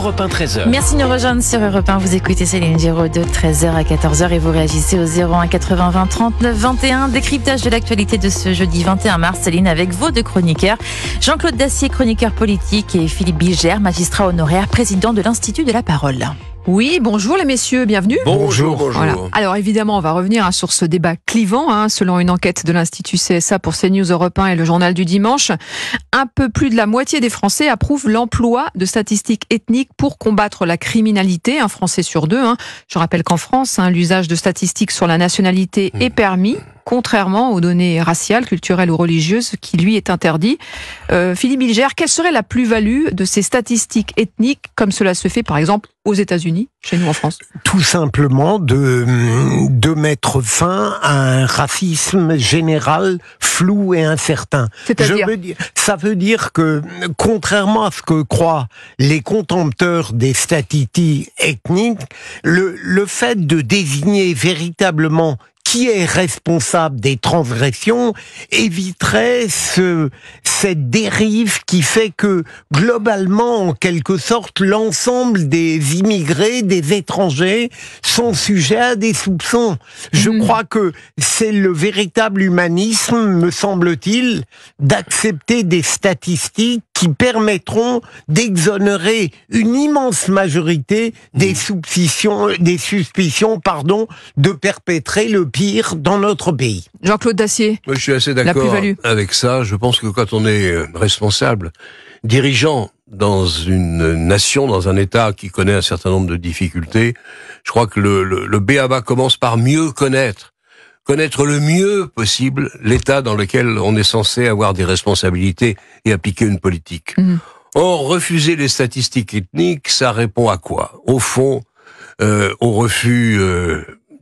Europe 1 13h. Merci de nous rejoindre sur Europe 1. Vous écoutez Céline Giraud de 13h à 14h et vous réagissez au 01 80 20 39 21. Décryptage de l'actualité de ce jeudi 21 mars, Céline, avec vos deux chroniqueurs. Jean-Claude Dacier, chroniqueur politique, et Philippe Bilger, magistrat honoraire, président de l'Institut de la Parole. Oui, bonjour les messieurs, bienvenue. Bonjour. Voilà. Alors évidemment, on va revenir sur ce débat clivant, selon une enquête de l'Institut CSA pour CNews, Europe 1 et le Journal du Dimanche. Un peu plus de la moitié des Français approuvent l'emploi de statistiques ethniques pour combattre la criminalité, un Français sur deux. Je rappelle qu'en France, l'usage de statistiques sur la nationalité est permis, contrairement aux données raciales, culturelles ou religieuses, qui lui est interdit. Philippe Bilger, quelle serait la plus-value de ces statistiques ethniques, comme cela se fait par exemple aux États-Unis, chez nous en France? Tout simplement de mettre fin à un racisme général, flou et incertain. C'est-à-dire, ça veut dire que, contrairement à ce que croient les contempteurs des statistiques ethniques, le fait de désigner véritablement qui est responsable des transgressions éviterait cette dérive qui fait que, globalement, en quelque sorte, l'ensemble des immigrés, des étrangers, sont sujets à des soupçons. Je crois que c'est le véritable humanisme, me semble-t-il, d'accepter des statistiques qui permettront d'exonérer une immense majorité des suspicions, de perpétrer le pire dans notre pays. Jean-Claude Dacier. Moi, je suis assez d'accord avec ça. Je pense que quand on est responsable, dirigeant dans une nation, dans un État qui connaît un certain nombre de difficultés, je crois que le b.a.-ba commence par mieux connaître le mieux possible l'état dans lequel on est censé avoir des responsabilités et appliquer une politique. Or, refuser les statistiques ethniques, ça répond à quoi? Au fond, au refus,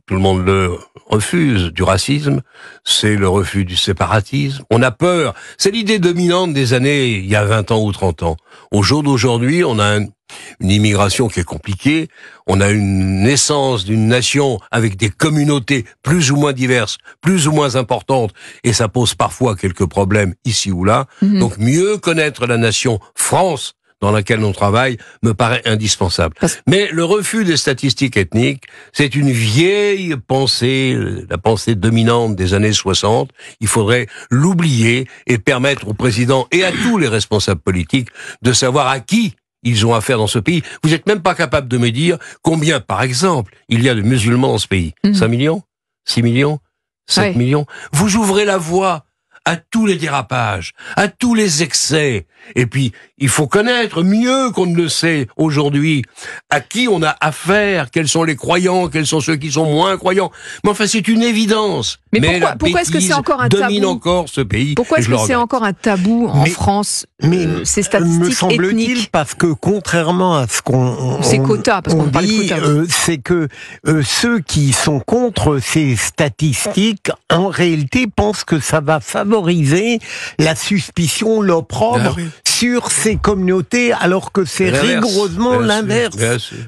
tout le monde le refuse, du racisme, c'est le refus du séparatisme. On a peur. C'est l'idée dominante des années, il y a 20 ans ou 30 ans. Au jour d'aujourd'hui, on a une immigration qui est compliquée, on a une naissance d'une nation avec des communautés plus ou moins diverses, plus ou moins importantes, et ça pose parfois quelques problèmes ici ou là. Donc mieux connaître la nation France dans laquelle on travaille me paraît indispensable. Mais le refus des statistiques ethniques, c'est une vieille pensée, la pensée dominante des années 60. Il faudrait l'oublier et permettre au président et à tous les responsables politiques de savoir à qui ils ont affaire dans ce pays. Vous n'êtes même pas capable de me dire combien, par exemple, il y a de musulmans dans ce pays. 5 millions 6 millions 7 millions. Vous ouvrez la voie à tous les dérapages, à tous les excès. Et puis, il faut connaître mieux qu'on ne le sait aujourd'hui à qui on a affaire, quels sont les croyants, quels sont ceux qui sont moins croyants. Mais enfin, c'est une évidence. Mais pourquoi est-ce que c'est encore un tabou? Domine encore ce pays. Pourquoi est-ce que c'est encore un tabou en France, ces statistiques me semble-t-il, ethniques? parce que contrairement à ce ces quotas, parce qu'on parle de quotas. C'est que ceux qui sont contre ces statistiques, en réalité, pensent que ça va favoriser la suspicion, l'opprobre sur ces communautés, alors que c'est rigoureusement l'inverse,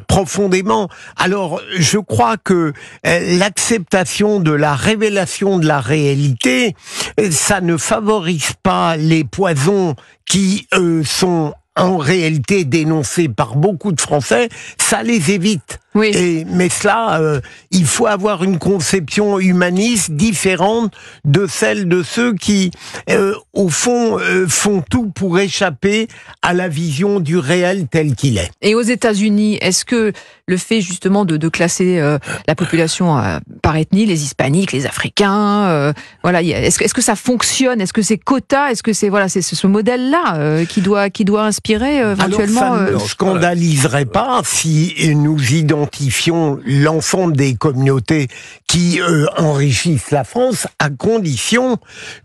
profondément. Alors, je crois que l'acceptation de la révélation de la réalité, ça ne favorise pas les poisons qui sont en réalité dénoncés par beaucoup de Français, ça les évite. Mais cela, il faut avoir une conception humaniste différente de celle de ceux qui, au fond, font tout pour échapper à la vision du réel tel qu'il est. Et aux États-Unis, est-ce que le fait justement de classer la population par ethnie, les hispaniques, les africains, est-ce que ça fonctionne? Est-ce que c'est quota? Est-ce que c'est ce modèle-là qui doit inspirer éventuellement? Alors, ça ne scandaliserait pas si nous identifions l'ensemble des communautés qui enrichissent la France, à condition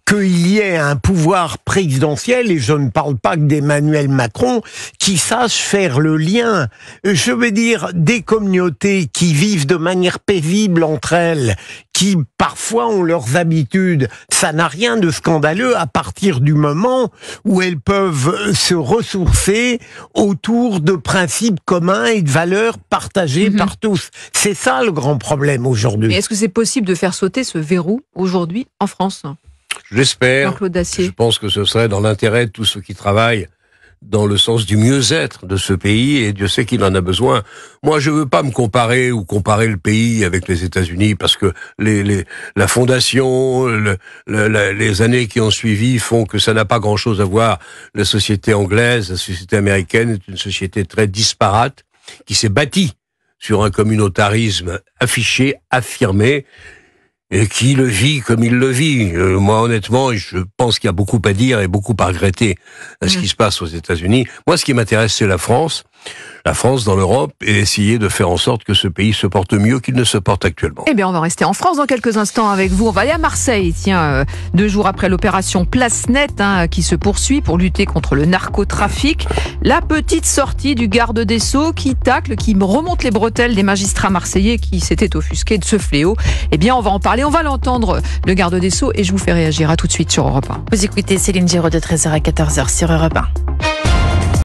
qu'il y ait un pouvoir présidentiel, et je ne parle pas que d'Emmanuel Macron, qui sache faire le lien. Je veux dire, des communautés qui vivent de manière paisible entre elles, qui parfois ont leurs habitudes, ça n'a rien de scandaleux à partir du moment où elles peuvent se ressourcer autour de principes communs et de valeurs partagées par tous. C'est ça le grand problème aujourd'hui. Mais est-ce que c'est possible de faire sauter ce verrou aujourd'hui en France? Je l'espère. Jean-Claude Dacier. Je pense que ce serait dans l'intérêt de tous ceux qui travaillent dans le sens du mieux-être de ce pays, et Dieu sait qu'il en a besoin. Moi, je veux pas me comparer le pays avec les États-Unis, parce que la fondation, les années qui ont suivi font que ça n'a pas grand-chose à voir. La société anglaise, la société américaine est une société très disparate, qui s'est bâtie sur un communautarisme affiché, affirmé, et qui le vit comme il le vit. Moi, honnêtement, je pense qu'il y a beaucoup à dire et beaucoup à regretter à ce qui se passe aux États-Unis. Moi, ce qui m'intéresse, c'est la France dans l'Europe, et essayer de faire en sorte que ce pays se porte mieux qu'il ne se porte actuellement. Eh bien, on va rester en France dans quelques instants avec vous. On va aller à Marseille, 2 jours après l'opération Place Nette, qui se poursuit pour lutter contre le narcotrafic. La petite sortie du garde des Sceaux qui tacle, qui remonte les bretelles des magistrats marseillais qui s'étaient offusqués de ce fléau. Eh bien, on va en parler, on va l'entendre, le garde des Sceaux, et je vous fais réagir. À tout de suite sur Europe 1. Vous écoutez Céline Giraud de 13h à 14h sur Europe 1.